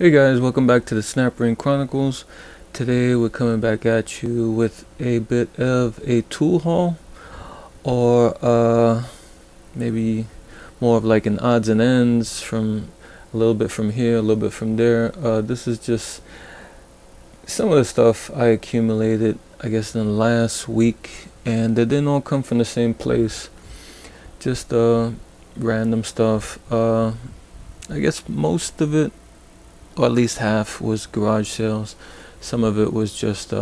Hey guys, welcome back to the Snap Ring Chronicles. Today we're coming back at you with a bit of a tool haul, or maybe more of like an odds and ends, from a little bit from here, a little bit from there. This is just some of the stuff I accumulated, I guess, in the last week, and they didn't all come from the same place. Just random stuff. I guess most of it, or at least half, was garage sales. Some of it was just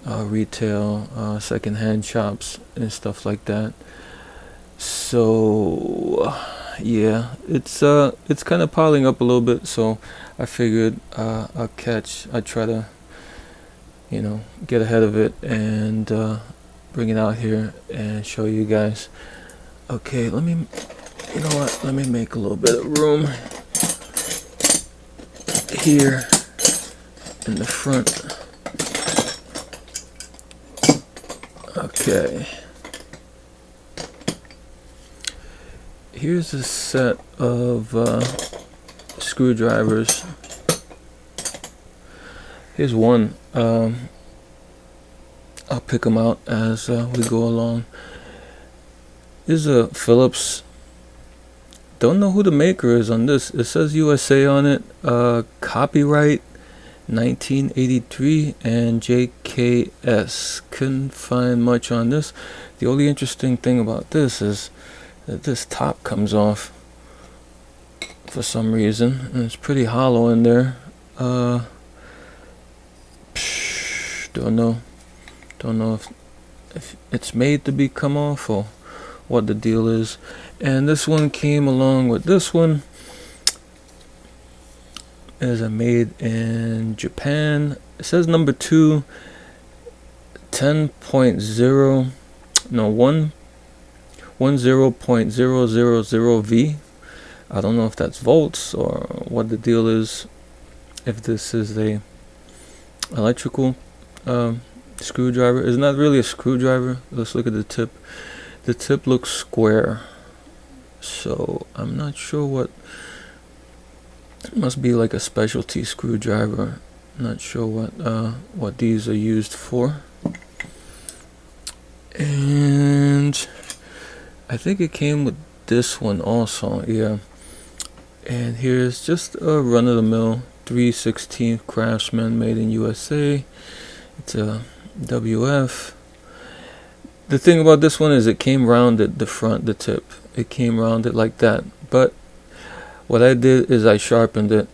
retail, secondhand shops and stuff like that. So yeah, it's kind of piling up a little bit. So I figured I try to get ahead of it and bring it out here and show you guys. Okay, let me make a little bit of room here in the front. Okay, here's a set of screwdrivers. Here's one. I'll pick them out as we go along. This is a Phillips. Don't know who the maker is on this. It says USA on it. Copyright 1983 and JKS. Couldn't find much on this. The only interesting thing about this is that this top comes off for some reason, and it's pretty hollow in there. Don't know if it's made to be come off or what the deal is. And this one came along with this one. It is made in Japan. It says number 2, 10.0, no, 10.000V. I don't know if that's volts or what the deal is. If this is a electrical screwdriver. It's not really a screwdriver. Let's look at the tip. The tip looks square, so I'm not sure what. It must be like a specialty screwdriver. Not sure what these are used for. And I think it came with this one also, yeah. And here's just a run-of-the-mill 3/16 Craftsman, made in USA. It's a WF. The thing about this one is it came rounded, the front, the tip. It came rounded like that. But what I did is I sharpened it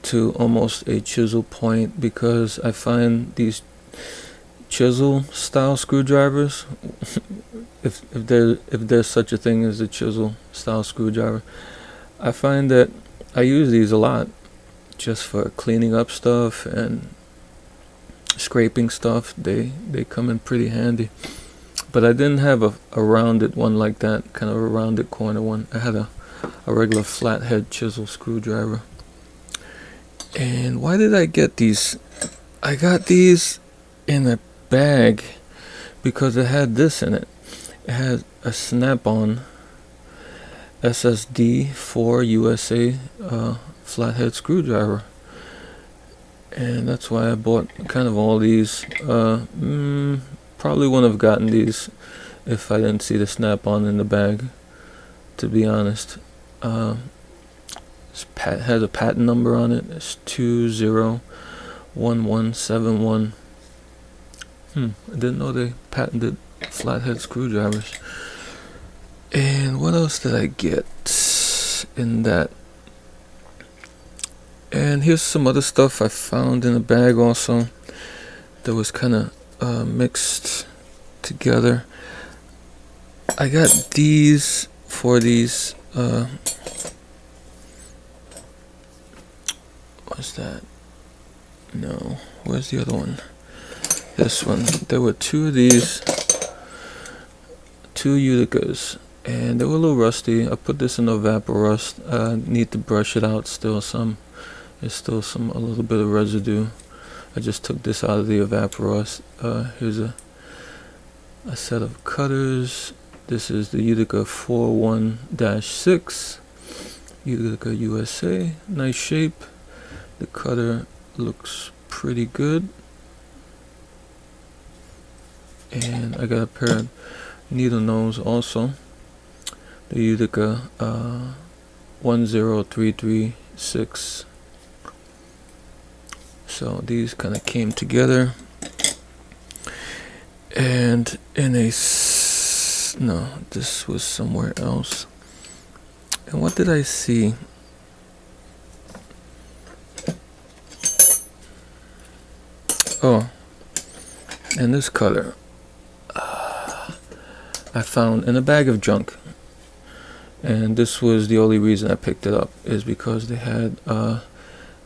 to almost a chisel point, because I find these chisel style screwdrivers, if there's such a thing as a chisel style screwdriver, I find that I use these a lot just for cleaning up stuff and scraping stuff. They come in pretty handy. But I didn't have a rounded one like that, kind of a rounded corner one. I had a regular flathead chisel screwdriver. And why did I get these? I got these in a bag because it had this in it. It had a snap-on SSD 4 USA flathead screwdriver. And that's why I bought kind of all these. Probably wouldn't have gotten these if I didn't see the snap-on in the bag, to be honest. It has a patent number on it. It's 201171. I didn't know they patented flathead screwdrivers. And what else did I get in that? And here's some other stuff I found in the bag also that was kind of mixed together. I got these for these what's that? No, where's the other one? This one. There were two of these, two Uticas, and they were a little rusty. I put this in a vapor rust. I need to brush it out still some. There's still a little bit of residue. I just took this out of the evaporust. Here's a set of cutters. This is the Utica 41-6. Utica USA. Nice shape. The cutter looks pretty good. And I got a pair of needle nose also. The Utica 10336. So these kind of came together. And in a no, this was somewhere else. And what did I see? Oh, and this color I found in a bag of junk. And this was the only reason I picked it up, is because they had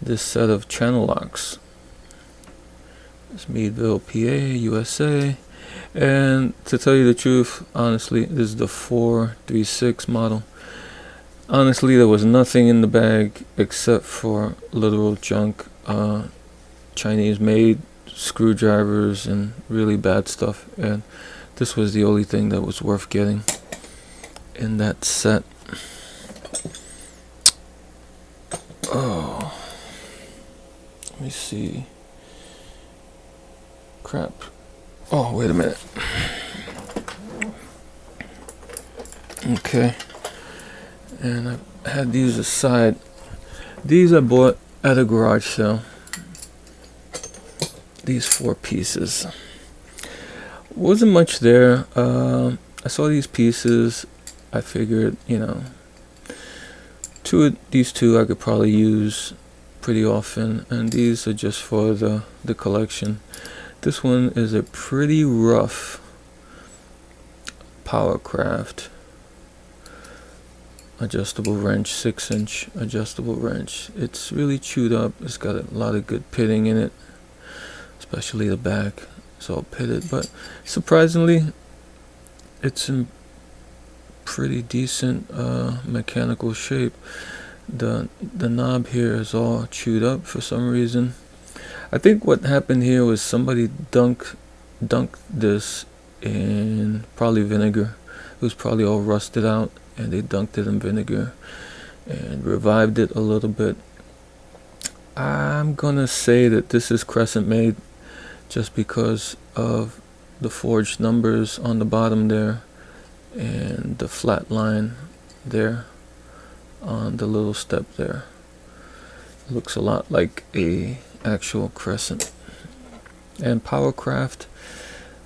this set of channel locks. It's Meadville, PA, USA. And to tell you the truth, honestly, this is the 436 model. Honestly, there was nothing in the bag except for literal junk, Chinese made screwdrivers and really bad stuff, and this was the only thing that was worth getting in that set. Oh, let me see. Crap. Oh, wait a minute. Okay. And I had these aside. These I bought at a garage sale. These 4 pieces. Wasn't much there. I saw these pieces. I figured, you know, these two I could probably use pretty often, and these are just for the collection. This one is a pretty rough Powercraft adjustable wrench, 6-inch adjustable wrench. It's really chewed up. It's got a lot of good pitting in it, especially the back. It's all pitted, but surprisingly, it's in pretty decent mechanical shape. The knob here is all chewed up for some reason. I think what happened here was somebody dunked this in probably vinegar. It was probably all rusted out, and they dunked it in vinegar and revived it a little bit. I'm gonna say that this is crescent made just because of the forged numbers on the bottom there and the flat line there on the little step there. It looks a lot like a actual crescent. And Powercraft,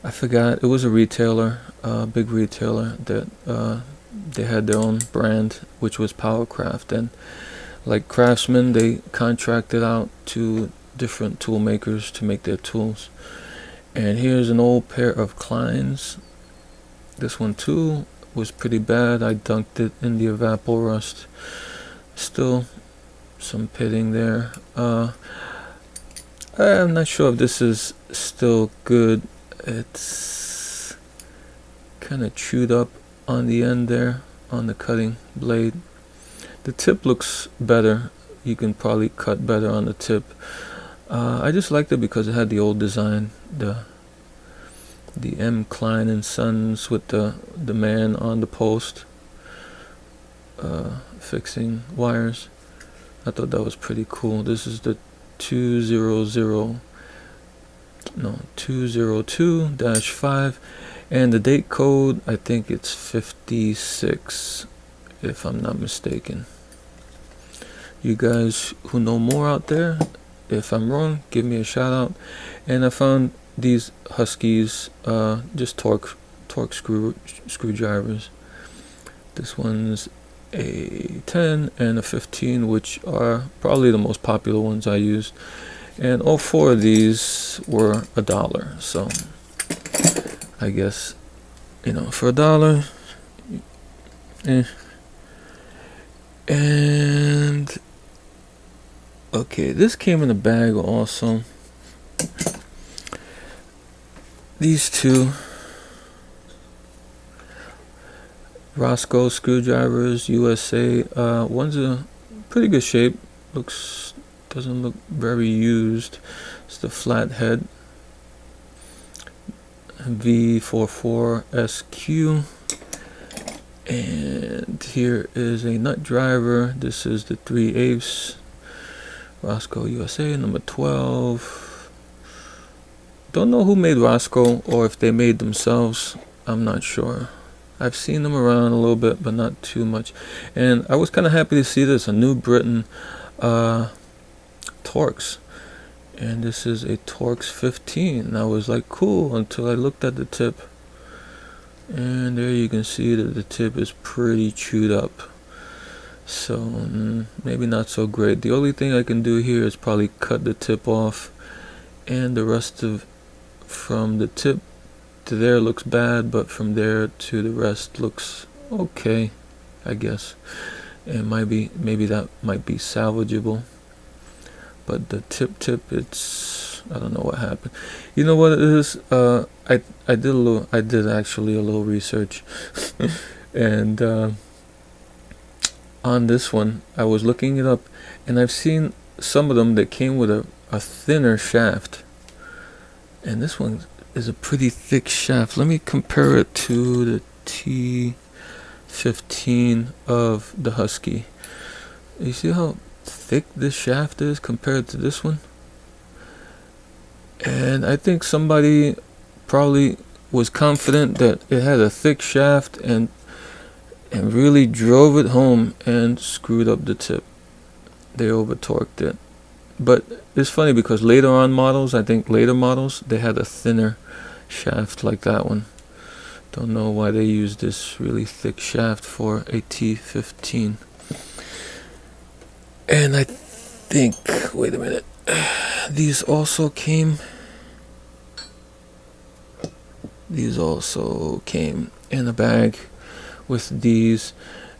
I forgot, it was a retailer, a big retailer that they had their own brand, which was Powercraft, and like Craftsman, they contracted out to different tool makers to make their tools. And here's an old pair of Kleins. This one too was pretty bad. I dunked it in the Evapor Rust. Still some pitting there. I'm not sure if this is still good. It's kind of chewed up on the end there, on the cutting blade. The tip looks better. You can probably cut better on the tip. I just liked it because it had the old design, the M. Klein and Sons with the man on the post fixing wires. I thought that was pretty cool. This is the 202-5, and the date code, I think it's 56, if I'm not mistaken. You guys who know more out there, if I'm wrong, give me a shout out. And I found these Huskies, just torque screwdrivers. This one's a 10 and a 15, which are probably the most popular ones I used. And all 4 of these were $1. So I guess, you know, for $1, And okay, this came in a bag also. These 2 Roscoe screwdrivers, USA. One's a pretty good shape. Doesn't look very used. It's the flathead V44SQ. And here is a nut driver. This is the 3/8 Roscoe USA, number 12. Don't know who made Roscoe or if they made themselves. I'm not sure. I've seen them around a little bit, but not too much. And I was kind of happy to see this, a New Britain Torx. And this is a Torx 15. And I was like, cool, until I looked at the tip. And there you can see that the tip is pretty chewed up. So maybe not so great. The only thing I can do here is probably cut the tip off, and the rest of from the tip to there looks bad, but from there to the rest looks okay, I guess. And maybe that might be salvageable. But the tip, it's, I don't know what happened. You know what it is? I did actually a little research, and on this one, I was looking it up, and I've seen some of them that came with a thinner shaft, and this one is a pretty thick shaft. Let me compare it to the T15 of the Husky. You see how thick this shaft is compared to this one? And I think somebody probably was confident that it had a thick shaft and really drove it home and screwed up the tip. They over torqued it. But it's funny because later on models, I think later models, they had a thinner shaft like that one. Don't know why they used this really thick shaft for a T15. And I think, wait a minute, these also came in a bag with these,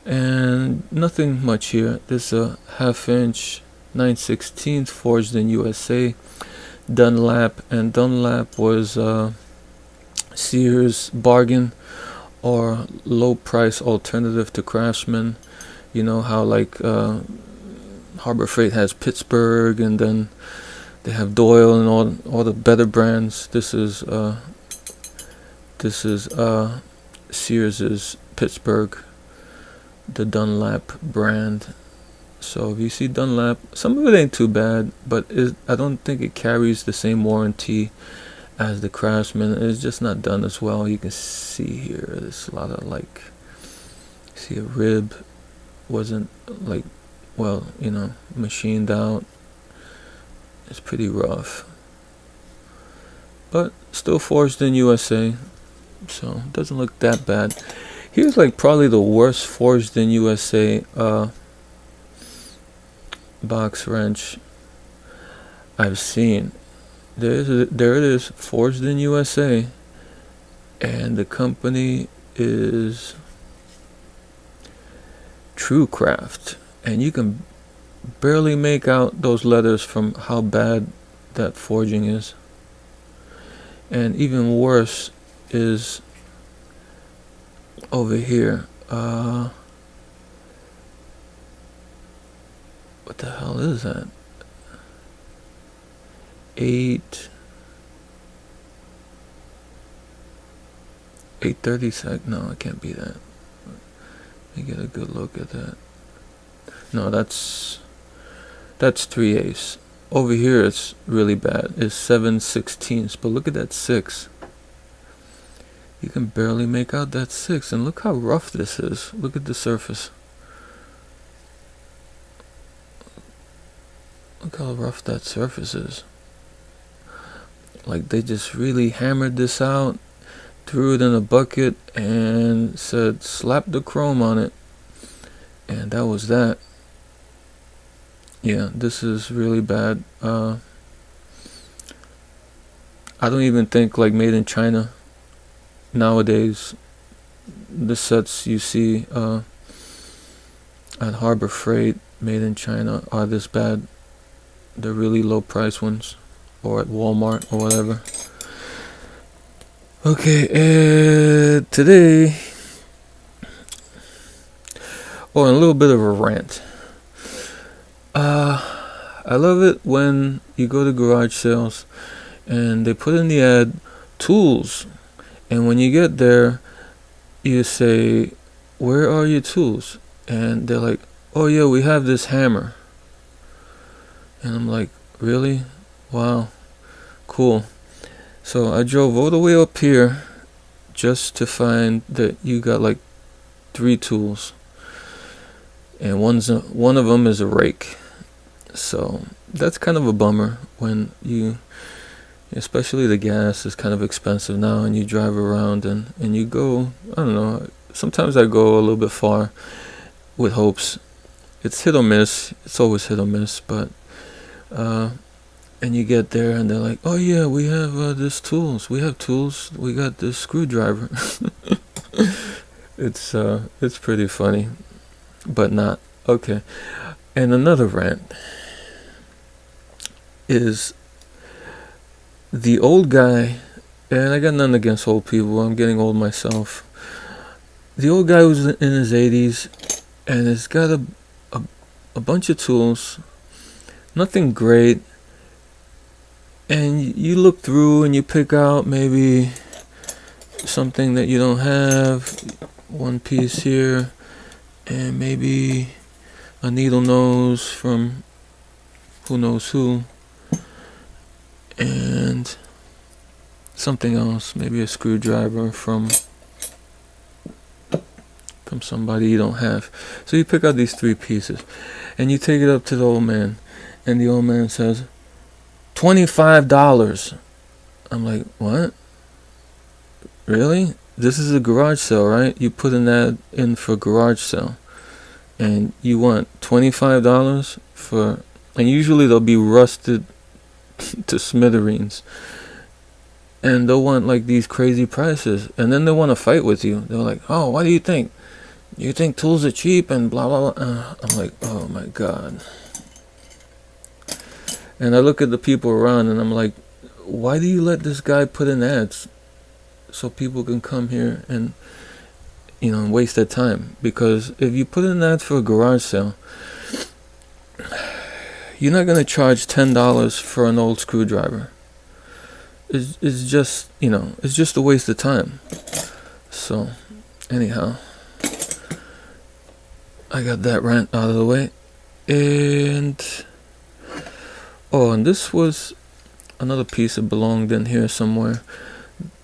and nothing much here. This is a 1/2 inch 9/16 forged in USA, Dunlap, and Dunlap was Sears bargain or low price alternative to Craftsman. You know how like Harbor Freight has Pittsburgh, and then they have Doyle and all the better brands. This is Sears's Pittsburgh, the Dunlap brand. So if you see Dunlap, some of it ain't too bad, but I don't think it carries the same warranty as the Craftsman. It's just not done as well. You can see here there's a lot of like, see a rib wasn't like, well, you know, machined out. It's pretty rough, but still forged in USA, so it doesn't look that bad. Here's like probably the worst forged in USA box wrench I've seen. There it is, forged in USA, and the company is Truecraft, and you can barely make out those letters from how bad that forging is. And even worse is over here. What the hell is that? 830 no, it can't be that. Let me get a good look at that. No, that's 3/8. Over here it's really bad. It's 7/16, but look at that 6. You can barely make out that 6, and look how rough this is. Look at the surface. Look how rough that surface is. Like they just really hammered this out, threw it in a bucket, and said slap the chrome on it, and that was that. Yeah, this is really bad. I don't even think like made in China nowadays. The sets you see at Harbor Freight made in China are this bad. The really low price ones, or at Walmart or whatever. Okay, today, and a little bit of a rant. I love it when you go to garage sales and they put in the ad tools, and when you get there you say, where are your tools? And they're like, oh yeah, we have this hammer. And I'm like, really? Wow, cool. So I drove all the way up here just to find that you got like 3 tools, and one of them is a rake. So that's kind of a bummer when you, especially the gas is kind of expensive now, and you drive around and you go, I don't know, sometimes I go a little bit far with hopes. It's hit or miss. It's always hit or miss, but and you get there and they're like, oh yeah, we have this tools. We have tools. We got this screwdriver. It's pretty funny, but not. Okay. And another rant is the old guy, and I got nothing against old people. I'm getting old myself. The old guy who's in his 80s and has got a bunch of tools, nothing great, and you look through and you pick out maybe something that you don't have, one piece here, and maybe a needle nose from who knows who, and something else, maybe a screwdriver from somebody you don't have. So you pick out these 3 pieces and you take it up to the old man, and the old man says $25. I'm like, what? Really? This is a garage sale, right? You put an ad in for garage sale and you want $25 for, and usually they'll be rusted to smithereens, and they'll want like these crazy prices, and then they want to fight with you. They're like, oh, what do you think? You think tools are cheap and blah blah blah. I'm like, oh my god. And I look at the people around and I'm like, why do you let this guy put in ads so people can come here and waste their time? Because if you put in ads for a garage sale, you're not gonna charge $10 for an old screwdriver. It's just it's just a waste of time. So anyhow, I got that rant out of the way. And this was another piece that belonged in here somewhere.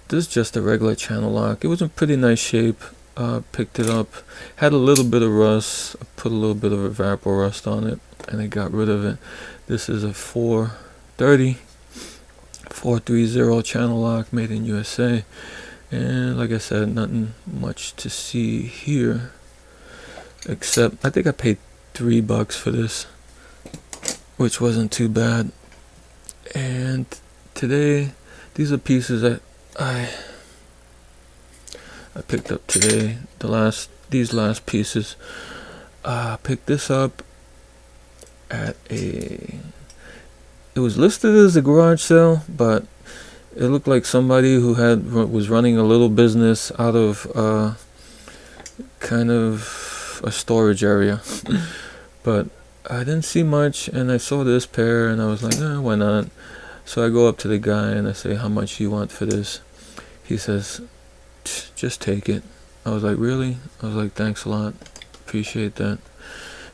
This is just a regular channel lock. It was in pretty nice shape. Picked it up. Had a little bit of rust. I put a little bit of evapor rust on it, and I got rid of it. This is a 430 channel lock made in USA. And like I said, nothing much to see here. Except I think I paid $3 for this, which wasn't too bad. And today, these are pieces that I picked up today. These last pieces. Picked this up at it was listed as a garage sale, but it looked like somebody who was running a little business out of kind of a storage area. But I didn't see much, and I saw this pair and I was like, why not? So I go up to the guy and I say, how much do you want for this? He says, just take it. I was like, really? I was like, thanks a lot, appreciate that.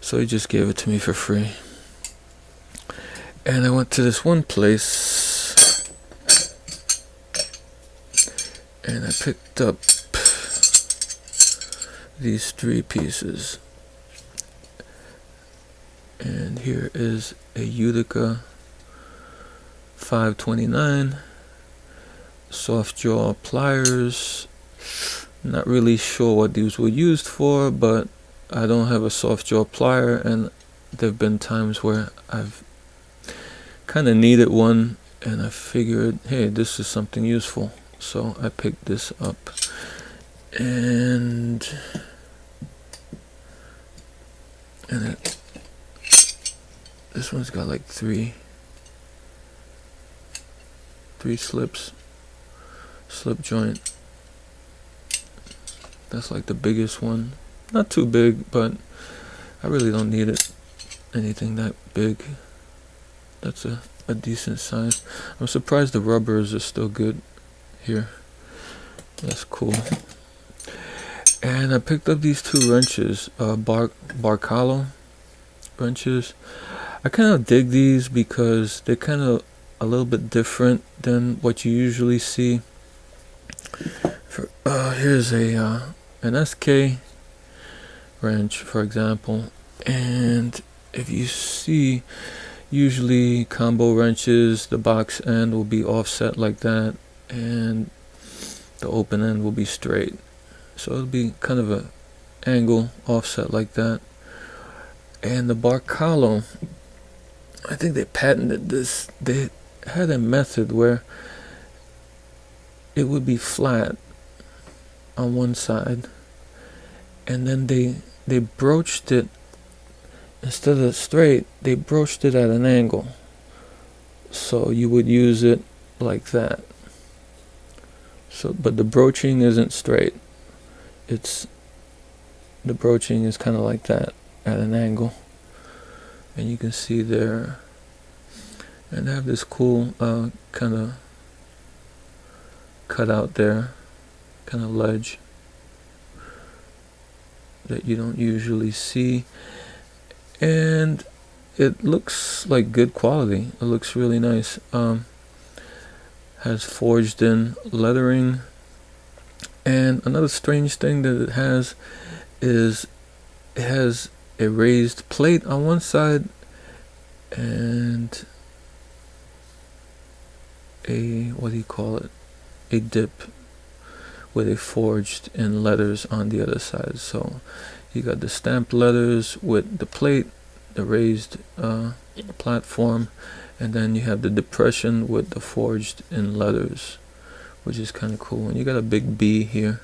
So he just gave it to me for free. And I went to this one place and I picked up these 3 pieces. And here is a Utica 529 soft jaw pliers. Not really sure what these were used for, but I don't have a soft jaw plier, and there have been times where I've kind of needed one, and I figured, hey, this is something useful. So I picked this up, and this one's got like three slip joint. That's like the biggest one. Not too big, but I really don't need it anything that big. That's a decent size. I'm surprised the rubbers are still good here. That's cool. And I picked up these 2 wrenches, Barcalo wrenches. I kind of dig these because they're kind of a little bit different than what you usually see. Here's an SK wrench, for example, and if you see, usually combo wrenches, the box end will be offset like that, and the open end will be straight. So it'll be kind of a angle offset like that. And the bar column, I think they patented this. They had a method where it would be flat on one side, and then they broached it, instead of straight, they broached it at an angle. So you would use it like that. So, but the broaching isn't straight. The broaching is kind of like that at an angle, and you can see there. And they have this cool kind of cut out there, kind of ledge that you don't usually see, and it looks like good quality. It looks really nice. Has forged in lettering, and another strange thing that it has is it has a raised plate on one side and a, what do you call it, a dip where they forged in letters on the other side. So you got the stamped letters with the plate, the raised platform, and then you have the depression with the forged in letters, which is kind of cool. And you got a big B here,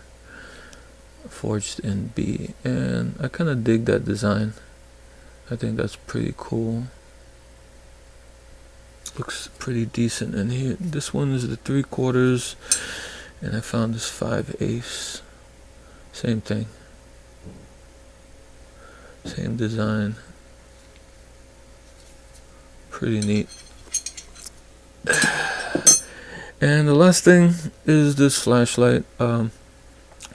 forged in B, and I kind of dig that design. I think that's pretty cool. Looks pretty decent in here. This one is the 3/4, and I found this 5/8. Same thing, same design. Pretty neat. And the last thing is this flashlight,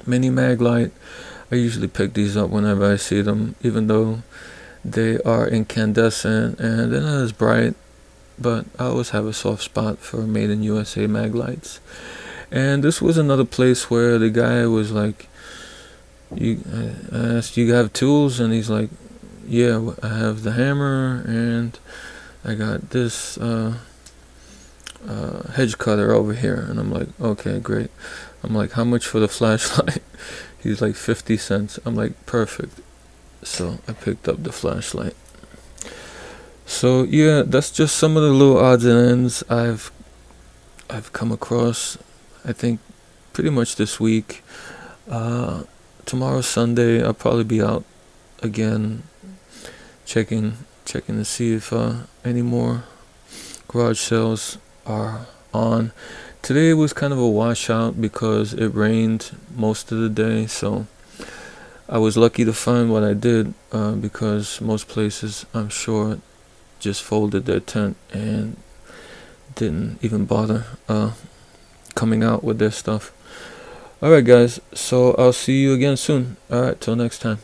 mini mag light. I usually pick these up whenever I see them, even though they are incandescent and they're not as bright, but I always have a soft spot for made in USA mag lights. And this was another place where the guy was like, I asked, you have tools? And he's like, yeah, I have the hammer and I got this hedge cutter over here. And I'm like, okay, great. I'm like, how much for the flashlight? He's like 50 cents. I'm like, perfect. So I picked up the flashlight. So yeah, that's just some of the little odds and ends I've come across, I think, pretty much this week. Tomorrow, Sunday, I'll probably be out again, checking to see if any more garage sales are on. Today was kind of a washout because it rained most of the day, so I was lucky to find what I did, because most places, I'm sure, just folded their tent and didn't even bother coming out with their stuff. Alright guys, so I'll see you again soon. Alright, till next time.